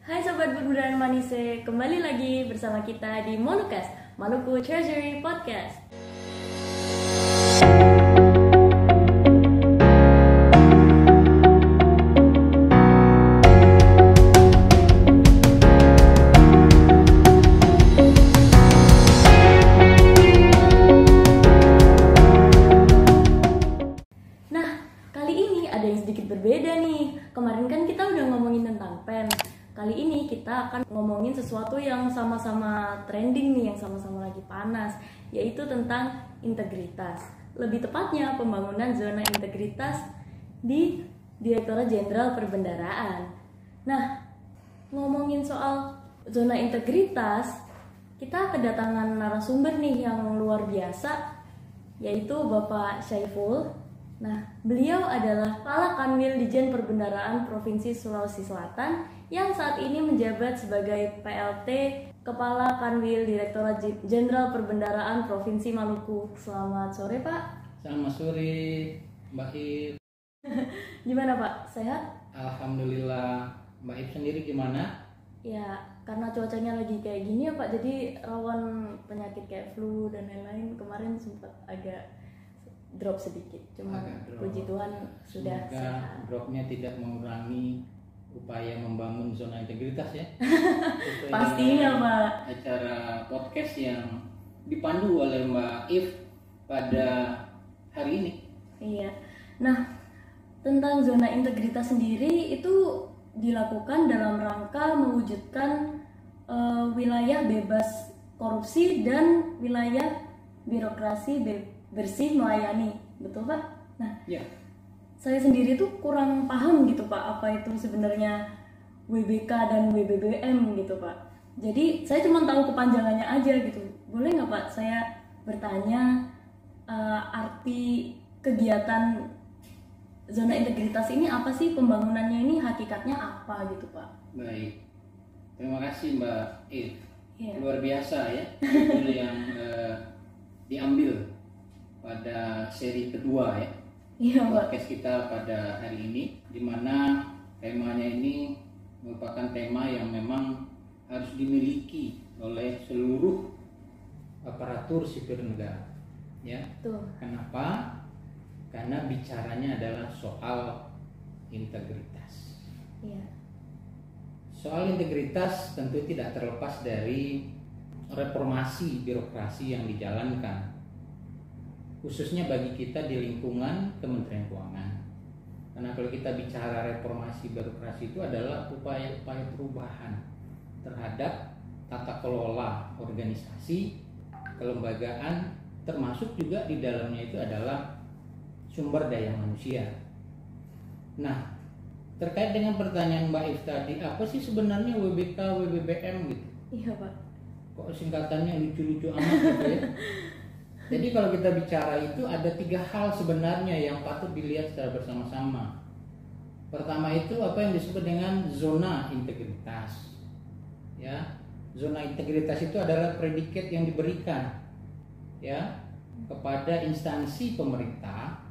Hai Sobat Berbudan Manise, kembali lagi bersama kita di Molucast, Maluku Treasury Podcast. Nah, kali ini ada yang sedikit berbeda nih. Kemarin kan kita udah ngomongin tentang pen. Kali ini kita akan ngomongin sesuatu yang sama-sama trending nih, yang sama-sama lagi panas, yaitu tentang integritas. Lebih tepatnya pembangunan zona integritas di Direktorat Jenderal Perbendaraan. Nah, ngomongin soal zona integritas, kita kedatangan narasumber nih yang luar biasa, yaitu Bapak Syaiful. Nah, beliau adalah Kepala Kanwil Dijen Perbendaraan Provinsi Sulawesi Selatan yang saat ini menjabat sebagai PLT Kepala Kanwil Direktorat Jenderal Perbendaraan Provinsi Maluku. Selamat sore, Pak. Selamat sore, Mbak If. Gimana, Pak? Sehat? Alhamdulillah. Mbak If sendiri gimana? Ya, karena cuacanya lagi kayak gini ya, Pak, jadi rawan penyakit kayak flu dan lain-lain. Kemarin sempat agak drop sedikit, cuma puji Tuhan sudah Semoga sehat. dropnya tidak mengurangi upaya membangun zona integritas ya. Pastinya, Pak. Acara podcast yang dipandu oleh Mbak If pada hari ini. Iya. Nah, tentang zona integritas sendiri itu dilakukan dalam rangka mewujudkan wilayah bebas korupsi dan wilayah birokrasi bersih melayani, betul Pak? Nah, Ya, saya sendiri tuh kurang paham gitu Pak, apa itu sebenarnya WBK dan WBBM gitu Pak. Jadi saya cuma tahu kepanjangannya aja gitu. Boleh nggak Pak saya bertanya arti kegiatan zona integritas ini apa sih, pembangunannya ini hakikatnya apa gitu Pak? baik. Terima kasih Mbak If. Iya. Luar biasa ya, judul yang diambil pada seri kedua ya. Iya Pak. Podcast kita pada hari ini, di mana temanya ini merupakan tema yang memang harus dimiliki oleh seluruh aparatur sipil negara. Ya, Tuh. kenapa? Karena bicaranya adalah soal integritas. Iya. Soal integritas tentu tidak terlepas dari reformasi birokrasi yang dijalankan, khususnya bagi kita di lingkungan Kementerian Keuangan. Karena kalau kita bicara reformasi birokrasi itu adalah upaya-upaya perubahan terhadap tata kelola organisasi, kelembagaan, termasuk juga di dalamnya itu adalah sumber daya manusia. Nah, terkait dengan pertanyaan Mbak If tadi, apa sih sebenarnya WBK, WBBM gitu? Iya Pak. Kok singkatannya lucu-lucu amat gitu ya? Jadi kalau kita bicara itu ada 3 hal sebenarnya yang patut dilihat secara bersama-sama. Pertama itu apa yang disebut dengan zona integritas. Ya, zona integritas itu adalah predikat yang diberikan ya kepada instansi pemerintah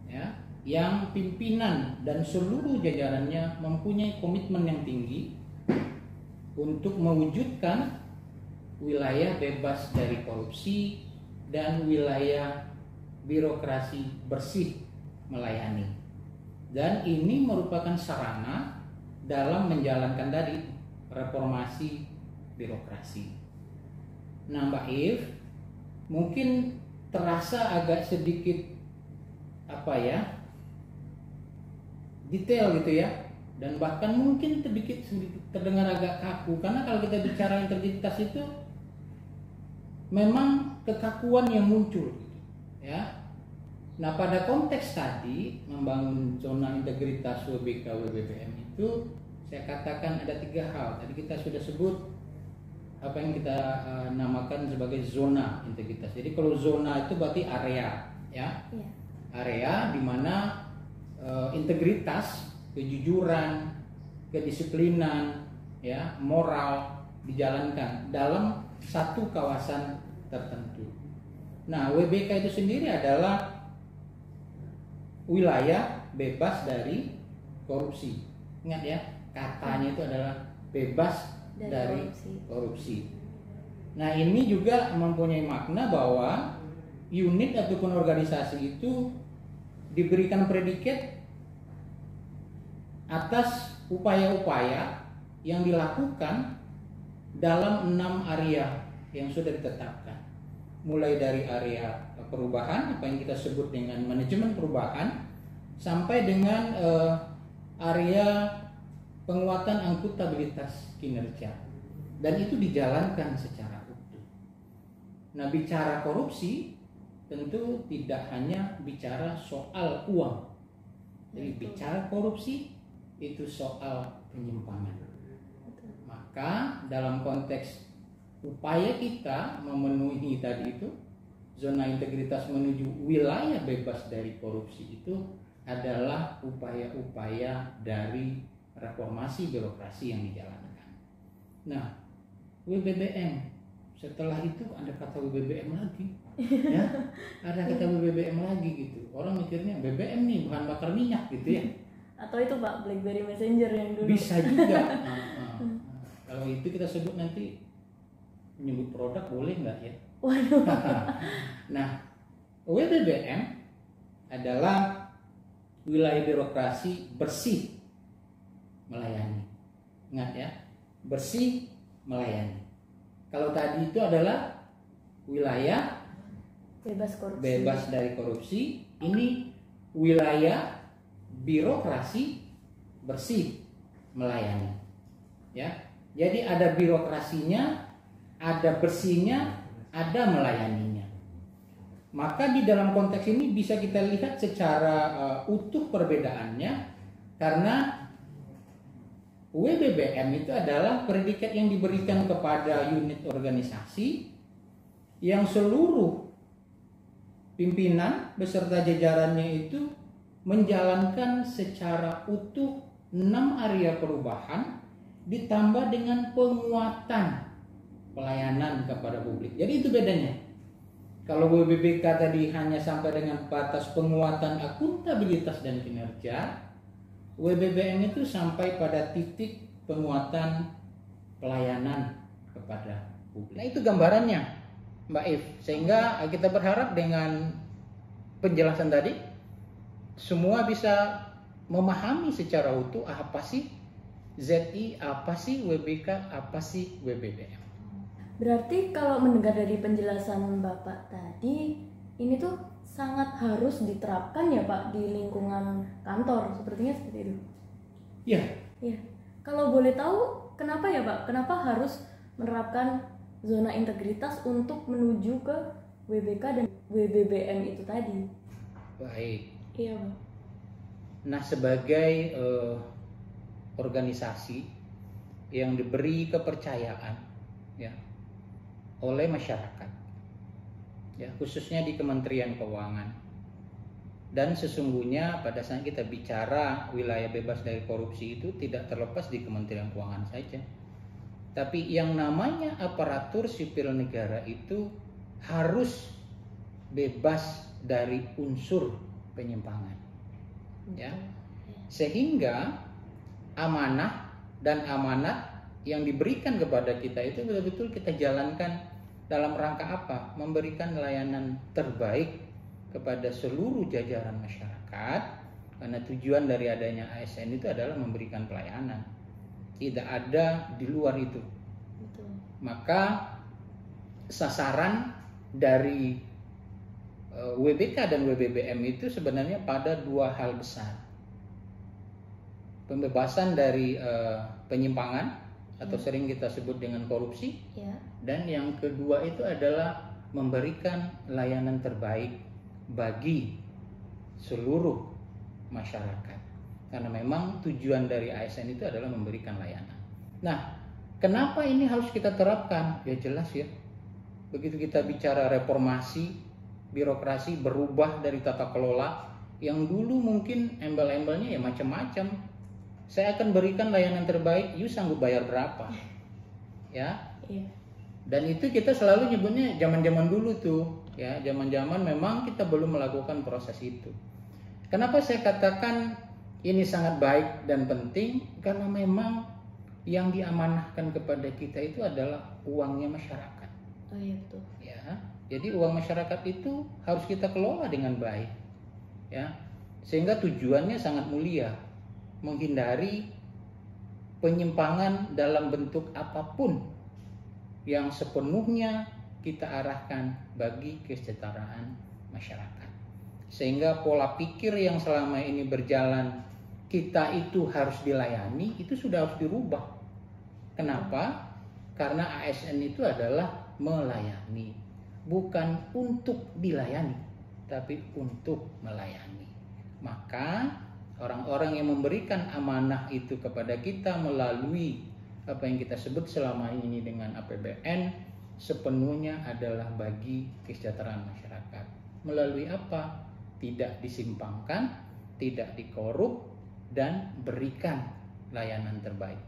ya yang pimpinan dan seluruh jajarannya mempunyai komitmen yang tinggi untuk mewujudkan wilayah bebas dari korupsi dan wilayah birokrasi bersih melayani. Dan ini merupakan sarana dalam menjalankan tadi reformasi birokrasi. Nah, Mbak If, mungkin terasa agak sedikit detail gitu ya, dan bahkan mungkin sedikit terdengar agak kaku, karena kalau kita bicara integritas itu memang kekakuan yang muncul gitu, ya. Nah, pada konteks tadi membangun zona integritas WBK WBBM itu saya katakan ada 3 hal. Tadi kita sudah sebut apa yang kita namakan sebagai zona integritas. Jadi kalau zona itu berarti area, ya. Iya. Area di mana integritas, kejujuran, kedisiplinan, ya, moral dijalankan dalam satu kawasan tertentu. Nah, WBK itu sendiri adalah wilayah bebas dari korupsi. Ingat ya, Katanya itu adalah bebas dari korupsi. korupsi. Nah, ini juga mempunyai makna bahwa unit ataupun organisasi itu diberikan predikat atas upaya-upaya yang dilakukan dalam 6 area yang sudah ditetapkan. Mulai dari area perubahan, apa yang kita sebut dengan manajemen perubahan, sampai dengan area penguatan akuntabilitas kinerja. Dan itu dijalankan secara utuh. Nah, bicara korupsi tentu tidak hanya bicara soal uang. Jadi bicara korupsi itu soal penyimpangan. Maka dalam konteks upaya kita memenuhi tadi itu zona integritas menuju wilayah bebas dari korupsi itu adalah upaya-upaya dari reformasi birokrasi yang dijalankan. Nah, WBBM, setelah itu ada kata WBBM lagi, ya, ada kata WBBM lagi gitu. Orang mikirnya BBM nih bahan bakar minyak gitu ya. Atau itu Pak BlackBerry Messenger yang dulu. Bisa juga. Kalau itu kita sebut nanti menyebut produk boleh nggak ya? Waduh. Nah, WBBM adalah wilayah birokrasi bersih melayani. Ingat ya, bersih melayani. Kalau tadi itu adalah wilayah bebas dari korupsi, ini wilayah birokrasi bersih melayani. Ya, jadi ada birokrasinya, ada bersihnya, ada melayaninya. Maka di dalam konteks ini bisa kita lihat secara utuh perbedaannya, karena WBBM itu adalah predikat yang diberikan kepada unit organisasi yang seluruh pimpinan beserta jajarannya itu menjalankan secara utuh 6 area perubahan ditambah dengan penguatan pelayanan kepada publik. Jadi itu bedanya. Kalau WBBK tadi hanya sampai dengan batas penguatan akuntabilitas dan kinerja, WBBM itu sampai pada titik penguatan pelayanan kepada publik. Nah, itu gambarannya, Mbak If. Sehingga kita berharap dengan penjelasan tadi semua bisa memahami secara utuh apa sih ZI, apa sih WBK, apa sih WBBM. Berarti kalau mendengar dari penjelasan Bapak tadi, ini tuh sangat harus diterapkan ya Pak di lingkungan kantor, sepertinya seperti itu. Iya. Iya. Kalau boleh tahu kenapa ya Pak? Kenapa harus menerapkan zona integritas untuk menuju ke WBK dan WBBM itu tadi? Baik. Iya Pak. Nah, sebagai organisasi yang diberi kepercayaan ya oleh masyarakat, ya khususnya di Kementerian Keuangan, dan sesungguhnya pada saat kita bicara wilayah bebas dari korupsi itu tidak terlepas di Kementerian Keuangan saja, tapi yang namanya aparatur sipil negara itu harus bebas dari unsur penyimpangan, ya, sehingga amanah dan amanat yang diberikan kepada kita itu betul-betul kita jalankan dalam rangka apa? Memberikan layanan terbaik kepada seluruh jajaran masyarakat, karena tujuan dari adanya ASN itu adalah memberikan pelayanan, tidak ada di luar itu. Betul. Maka sasaran dari WBK dan WBBM itu sebenarnya pada 2 hal besar: pembebasan dari penyimpangan atau sering kita sebut dengan korupsi, ya. dan yang kedua itu adalah memberikan layanan terbaik bagi seluruh masyarakat, karena memang tujuan dari ASN itu adalah memberikan layanan. Nah, kenapa ini harus kita terapkan? Ya jelas ya, begitu kita bicara reformasi birokrasi, berubah dari tata kelola yang dulu mungkin embel-embelnya ya macam-macam. Saya akan berikan layanan terbaik, you sanggup bayar berapa? Ya. Iya. Dan itu kita selalu nyebutnya zaman-zaman dulu tuh, ya, zaman-zaman memang kita belum melakukan proses itu. Kenapa saya katakan Ini sangat baik dan penting karena memang yang diamanahkan kepada kita itu adalah uangnya masyarakat. Oh iya betul. Ya, jadi uang masyarakat itu harus kita kelola dengan baik. Ya, sehingga tujuannya sangat mulia, menghindari penyimpangan dalam bentuk apapun yang sepenuhnya kita arahkan bagi kesejahteraan masyarakat. Sehingga pola pikir yang selama ini berjalan kita itu harus dilayani, itu sudah harus dirubah. Kenapa? Karena ASN itu adalah melayani, bukan untuk dilayani, tapi untuk melayani. Maka orang-orang yang memberikan amanah itu kepada kita melalui apa yang kita sebut selama ini dengan APBN sepenuhnya adalah bagi kesejahteraan masyarakat. Melalui apa? Tidak disimpangkan, tidak dikorup, dan berikan layanan terbaik.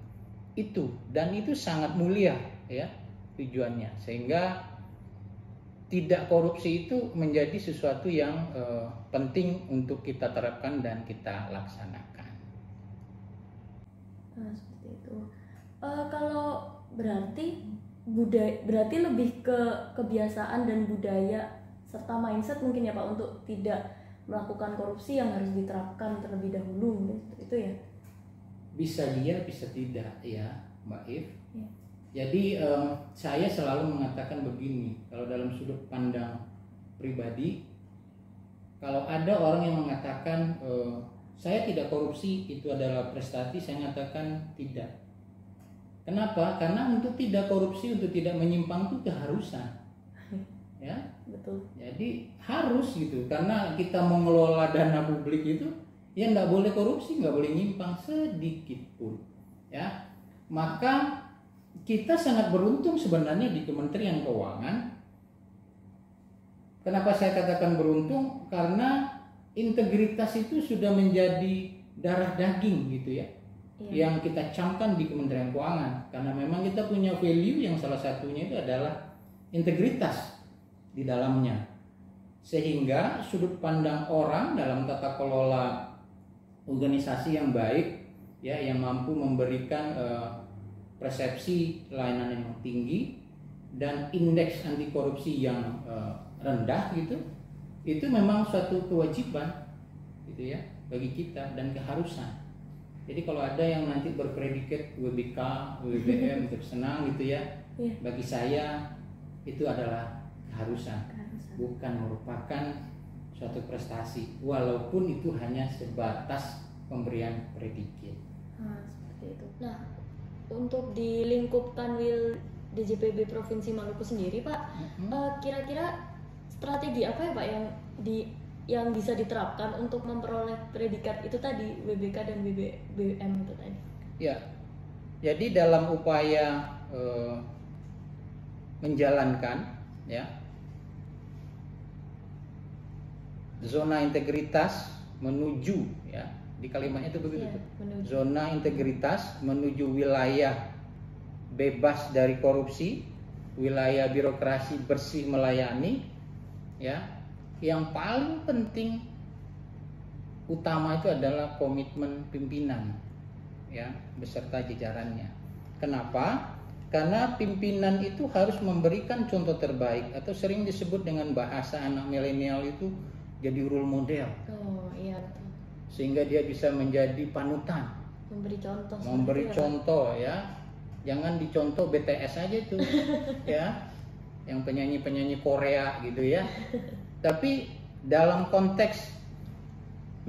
Itu sangat mulia ya tujuannya, sehingga tidak korupsi itu menjadi sesuatu yang penting untuk kita terapkan dan kita laksanakan. Nah, seperti itu. Kalau berarti lebih ke kebiasaan dan budaya serta mindset mungkin ya Pak, untuk tidak melakukan korupsi yang harus diterapkan terlebih dahulu, itu ya? Bisa dia, bisa tidak ya Mbak If. Ya. Jadi saya selalu mengatakan begini, kalau dalam sudut pandang pribadi, kalau ada orang yang mengatakan saya tidak korupsi, itu adalah prestasi, saya mengatakan tidak. Kenapa? Karena untuk tidak korupsi, untuk tidak menyimpang itu keharusan. Ya, betul. Jadi harus gitu, karena kita mengelola dana publik itu ya nggak boleh korupsi, nggak boleh nyimpang sedikit pun. Ya, maka kita sangat beruntung sebenarnya di Kementerian Keuangan. Kenapa saya katakan beruntung? Karena integritas itu sudah menjadi darah daging gitu ya, yang kita camkan di Kementerian Keuangan. Karena memang kita punya value yang salah satunya itu adalah integritas di dalamnya, sehingga sudut pandang orang dalam tata kelola organisasi yang baik ya, yang mampu memberikan persepsi layanan yang tinggi dan indeks anti korupsi yang rendah gitu, itu memang suatu kewajiban gitu ya bagi kita dan keharusan. Jadi kalau ada yang nanti berpredikat WBK, WBM tersenang gitu ya, bagi saya itu adalah keharusan, bukan merupakan suatu prestasi, walaupun itu hanya sebatas pemberian predikat. Seperti itu. Nah, untuk di lingkup Kanwil DJPB Provinsi Maluku sendiri, Pak, kira-kira strategi apa ya Pak yang bisa diterapkan untuk memperoleh predikat itu tadi, WBK dan WBM itu tadi? Ya, jadi dalam upaya menjalankan ya zona integritas menuju ya, di kalimatnya itu begitu, zona integritas menuju wilayah bebas dari korupsi, wilayah birokrasi bersih melayani ya. Yang paling penting utama itu adalah komitmen pimpinan ya beserta jajarannya. Kenapa? Karena pimpinan itu harus memberikan contoh terbaik, atau sering disebut dengan bahasa anak milenial itu jadi role model. Oh iya betul. Sehingga dia bisa menjadi panutan. Memberi contoh ya. Jangan dicontoh BTS aja itu ya. Yang penyanyi-penyanyi Korea gitu ya. Tapi dalam konteks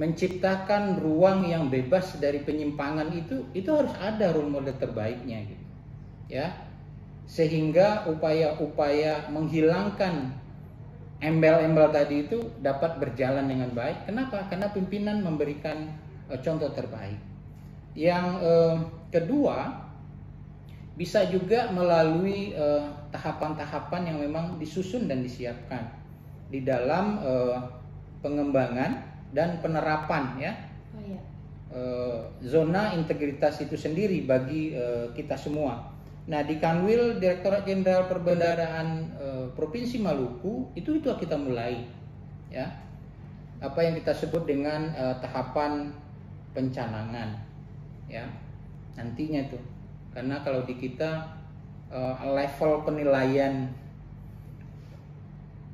menciptakan ruang yang bebas dari penyimpangan itu harus ada role model terbaiknya gitu. Ya. Sehingga upaya-upaya menghilangkan embel-embel tadi itu dapat berjalan dengan baik. Kenapa? Karena pimpinan memberikan contoh terbaik. Yang kedua, bisa juga melalui tahapan-tahapan yang memang disusun dan disiapkan di dalam pengembangan dan penerapan ya. Zona integritas itu sendiri bagi kita semua. Nah, di Kanwil Direktorat Jenderal Perbendaharaan Provinsi Maluku itu kita mulai ya. Apa yang kita sebut dengan tahapan pencanangan, ya nantinya tuh. Karena kalau di kita level penilaian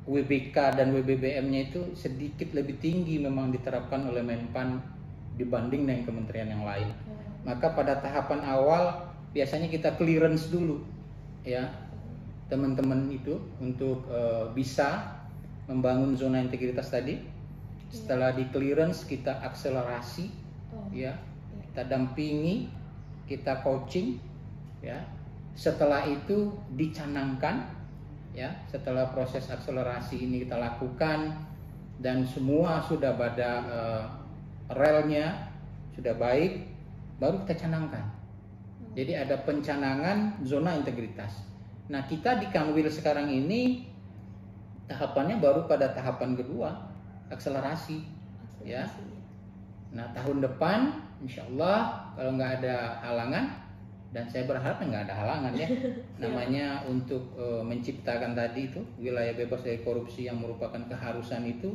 WBK dan WBBM-nya itu sedikit lebih tinggi memang diterapkan oleh Menpan dibanding dengan kementerian yang lain. Maka pada tahapan awal biasanya kita clearance dulu, ya teman-teman itu untuk bisa membangun zona integritas tadi. Setelah di clearance kita akselerasi, ya kita dampingi, kita coaching, ya. Setelah itu dicanangkan, ya. Setelah proses akselerasi ini kita lakukan dan semua sudah pada relnya sudah baik, baru kita canangkan. Jadi ada pencanangan zona integritas. Nah, kita di Kanwil sekarang ini tahapannya baru pada tahapan kedua, akselerasi. Ya. Nah, tahun depan insya Allah kalau nggak ada halangan, dan saya berharap nggak ada halangan ya, namanya untuk menciptakan tadi itu wilayah bebas dari korupsi yang merupakan keharusan itu,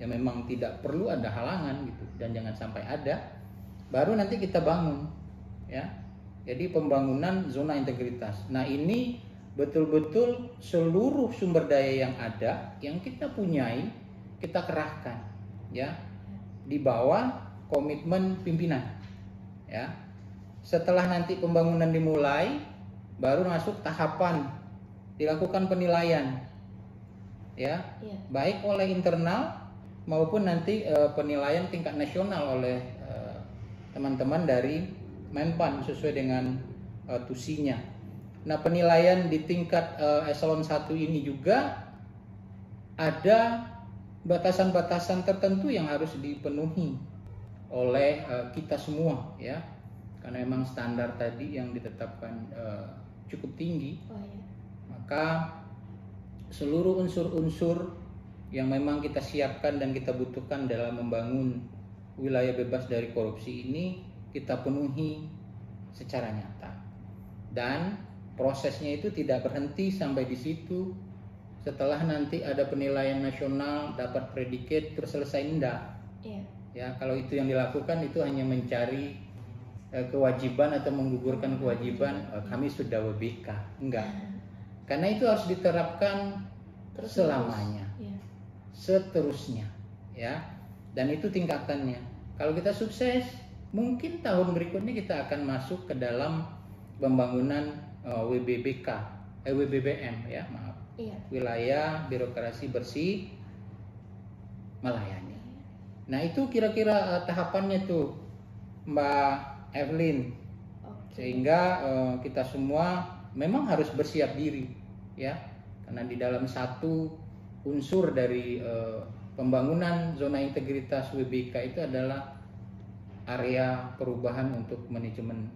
ya memang tidak perlu ada halangan gitu, dan jangan sampai ada, baru nanti kita bangun, ya. Jadi pembangunan zona integritas. Nah, ini betul-betul seluruh sumber daya yang ada, yang kita punyai, kita kerahkan, ya, di bawah komitmen pimpinan, ya. Setelah nanti pembangunan dimulai, baru masuk tahapan dilakukan penilaian, ya, baik oleh internal maupun nanti penilaian tingkat nasional oleh teman-teman dari Menpan sesuai dengan tusinya. Nah, penilaian di tingkat eselon 1 ini juga ada batasan-batasan tertentu yang harus dipenuhi oleh kita semua, ya. Karena memang standar tadi yang ditetapkan cukup tinggi. Maka seluruh unsur-unsur yang memang kita siapkan dan kita butuhkan dalam membangun wilayah bebas dari korupsi ini kita penuhi secara nyata. Dan prosesnya itu tidak berhenti sampai di situ. Setelah nanti ada penilaian nasional dapat predikat terus selesai, enggak. Ya, kalau itu yang dilakukan itu hanya mencari kewajiban atau menggugurkan kewajiban, kami sudah WBK, enggak. Karena itu harus diterapkan selamanya, seterusnya, ya. Dan itu tingkatannya. Kalau kita sukses, mungkin tahun berikutnya kita akan masuk ke dalam pembangunan WBBM, ya, maaf. Wilayah birokrasi bersih melayani. Nah, itu kira-kira tahapannya tuh, Mbak Evelyn. Sehingga kita semua memang harus bersiap diri, ya. Karena di dalam satu unsur dari pembangunan zona integritas WBK itu adalah area perubahan untuk manajemen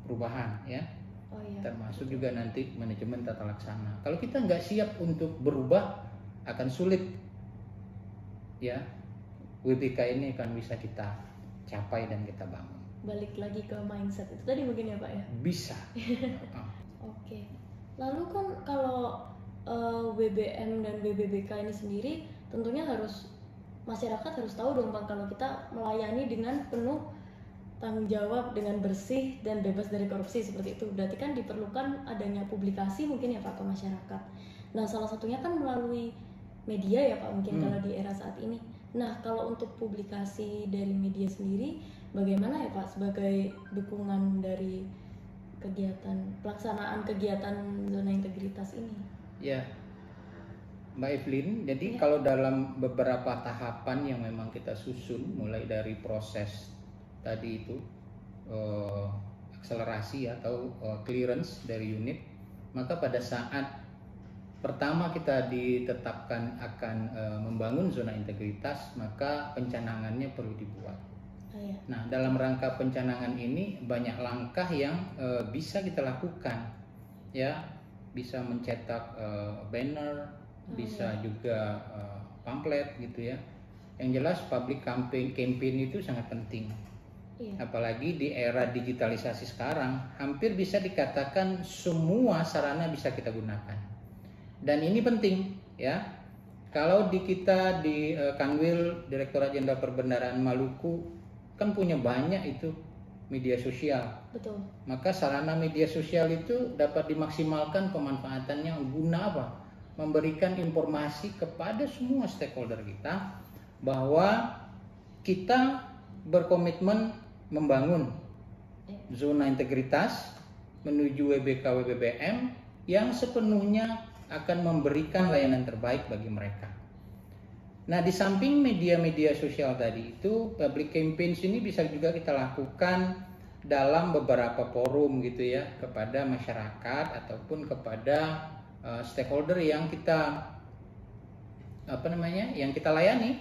perubahan, ya. Termasuk juga nanti manajemen tata laksana. Kalau kita nggak siap untuk berubah, akan sulit, ya. WBK ini akan bisa kita capai dan kita bangun. Balik lagi ke mindset itu tadi mungkin ya Pak ya? Bisa. Oke. Lalu kan kalau WBM dan WBBK ini sendiri tentunya harus masyarakat harus tahu dong Pak, kalau kita melayani dengan penuh tanggung jawab, dengan bersih dan bebas dari korupsi seperti itu. Berarti kan diperlukan adanya publikasi mungkin ya Pak ke masyarakat. Nah, salah satunya kan melalui media ya Pak mungkin kalau di era saat ini. Nah, kalau untuk publikasi dari media sendiri bagaimana ya Pak sebagai dukungan dari pelaksanaan kegiatan zona integritas ini? Ya, Mbak Evelyn, jadi kalau dalam beberapa tahapan yang memang kita susun, mulai dari proses tadi itu akselerasi atau clearance dari unit, maka pada saat pertama kita ditetapkan akan membangun zona integritas, maka pencanangannya perlu dibuat. Nah, dalam rangka pencanangan ini banyak langkah yang bisa kita lakukan, ya. Bisa mencetak banner, bisa juga pamflet gitu ya. Yang jelas public campaign itu sangat penting. Apalagi di era digitalisasi sekarang, hampir bisa dikatakan semua sarana bisa kita gunakan. Dan ini penting, ya. Kalau di kita di Kanwil Direktorat Jenderal Perbendaharaan Maluku kan punya banyak itu media sosial. Betul. Maka sarana media sosial itu dapat dimaksimalkan pemanfaatannya guna apa? Memberikan informasi kepada semua stakeholder kita bahwa kita berkomitmen membangun zona integritas menuju WBK WBBM yang sepenuhnya akan memberikan layanan terbaik bagi mereka. Nah, di samping media-media sosial tadi itu, public campaigns ini bisa juga kita lakukan dalam beberapa forum gitu ya, kepada masyarakat ataupun kepada stakeholder yang kita yang kita layani,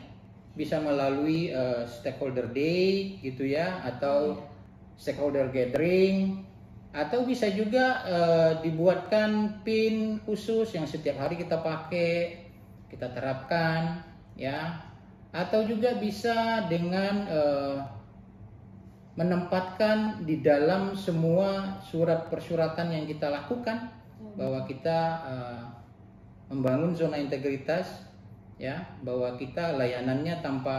bisa melalui stakeholder day gitu ya, atau stakeholder gathering, atau bisa juga dibuatkan pin khusus yang setiap hari kita pakai, kita terapkan ya, atau juga bisa dengan menempatkan di dalam semua surat persyaratan yang kita lakukan bahwa kita membangun zona integritas ya, bahwa kita layanannya tanpa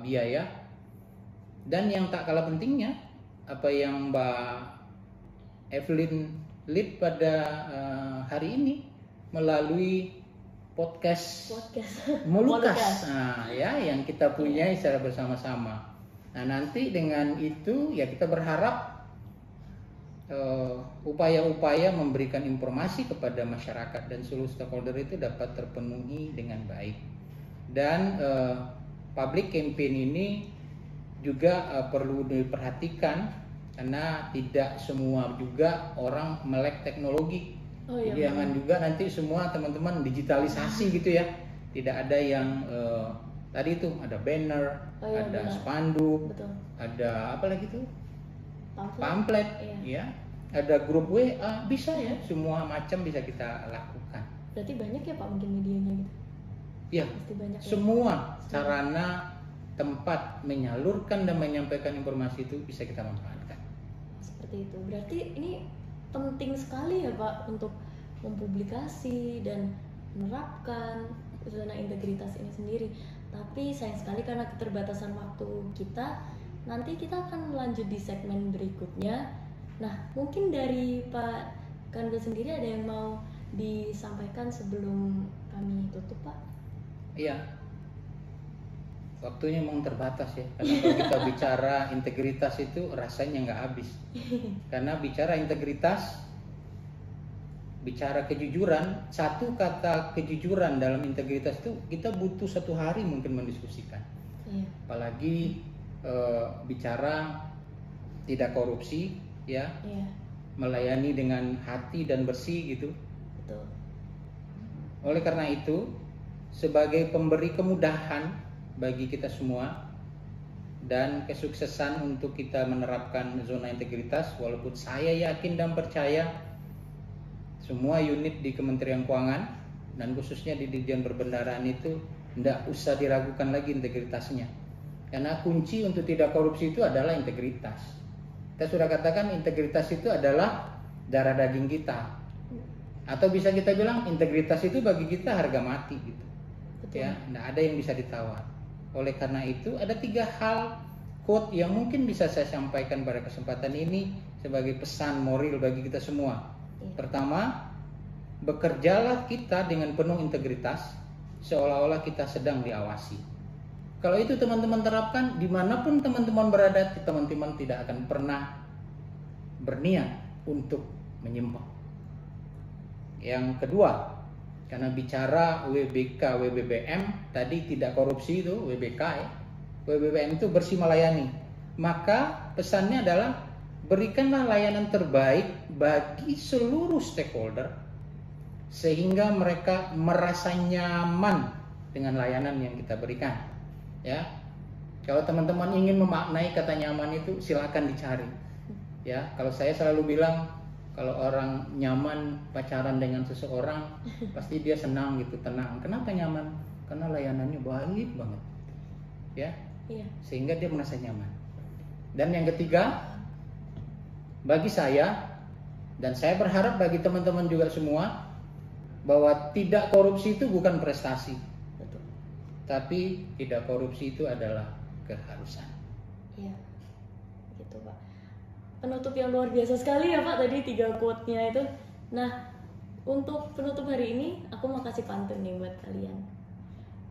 biaya. Dan yang tak kalah pentingnya, apa yang Mbak Evelyn lead pada hari ini melalui podcast Molukas, nah, ya, yang kita punya secara bersama-sama. Nah, nanti dengan itu ya kita berharap upaya-upaya memberikan informasi kepada masyarakat dan seluruh stakeholder itu dapat terpenuhi dengan baik. Dan public campaign ini juga perlu diperhatikan karena tidak semua juga orang melek teknologi. Jadi jangan juga nanti semua teman-teman digitalisasi gitu ya. Tidak ada yang tadi itu ada banner, ada spanduk, ada apa lagi tuh? Pamflet, ya. Ada grup WA, bisa ya, semua macam bisa kita lakukan. Berarti banyak ya Pak mungkin medianya gitu? Iya, semua sarana tempat menyalurkan dan menyampaikan informasi itu bisa kita manfaatkan. Seperti itu, berarti ini penting sekali ya Pak untuk mempublikasi dan menerapkan zona integritas ini sendiri. Tapi sayang sekali karena keterbatasan waktu kita, nanti kita akan lanjut di segmen berikutnya. Nah, mungkin dari Pak Kando sendiri ada yang mau disampaikan sebelum kami tutup, Pak? Iya, waktunya memang terbatas ya. Karena kalau kita bicara integritas itu rasanya nggak habis. Karena bicara integritas, bicara kejujuran, satu kata kejujuran dalam integritas itu kita butuh 1 hari mungkin mendiskusikan. Apalagi bicara tidak korupsi ya, melayani dengan hati dan bersih gitu. Betul. Oleh karena itu, sebagai pemberi kemudahan bagi kita semua dan kesuksesan untuk kita menerapkan zona integritas, walaupun saya yakin dan percaya semua unit di Kementerian Keuangan dan khususnya di Dirjen Perbendaharaan itu tidak usah diragukan lagi integritasnya. Karena kunci untuk tidak korupsi itu adalah integritas. Kita sudah katakan integritas itu adalah darah daging kita. Atau bisa kita bilang integritas itu bagi kita harga mati gitu. Betul. Ya, tidak ada yang bisa ditawar. Oleh karena itu ada 3 hal quote yang mungkin bisa saya sampaikan pada kesempatan ini sebagai pesan moral bagi kita semua. Pertama, bekerjalah kita dengan penuh integritas seolah-olah kita sedang diawasi. Kalau itu teman-teman terapkan, dimanapun teman-teman berada, teman-teman tidak akan pernah berniat untuk menyimpang. Yang kedua, karena bicara WBK, WBBM, tadi tidak korupsi itu WBK ya. WBBM itu bersih melayani. Maka pesannya adalah berikanlah layanan terbaik bagi seluruh stakeholder sehingga mereka merasa nyaman dengan layanan yang kita berikan. Ya, kalau teman-teman ingin memaknai kata nyaman itu silakan dicari. Ya, kalau saya selalu bilang kalau orang nyaman pacaran dengan seseorang pasti dia senang gitu, tenang. Kenapa nyaman? Karena layanannya baik banget. Ya, sehingga dia merasa nyaman. Dan yang ketiga, bagi saya dan saya berharap bagi teman-teman juga semua bahwa tidak korupsi itu bukan prestasi. Betul. Tapi tidak korupsi itu adalah keharusan. gitu Pak. Penutup yang luar biasa sekali ya Pak tadi 3 quote-nya itu. Nah, untuk penutup hari ini aku mau kasih pantun nih buat kalian.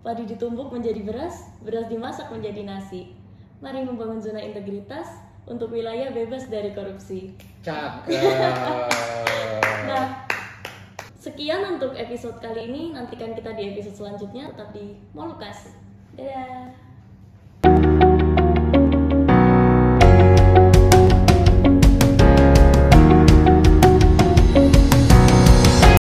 Padi ditumbuk menjadi beras, beras dimasak menjadi nasi. Mari membangun zona integritas untuk wilayah bebas dari korupsi. Cakep. Nah, sekian untuk episode kali ini. Nantikan kita di episode selanjutnya. Tetap di Molukas. Dadah.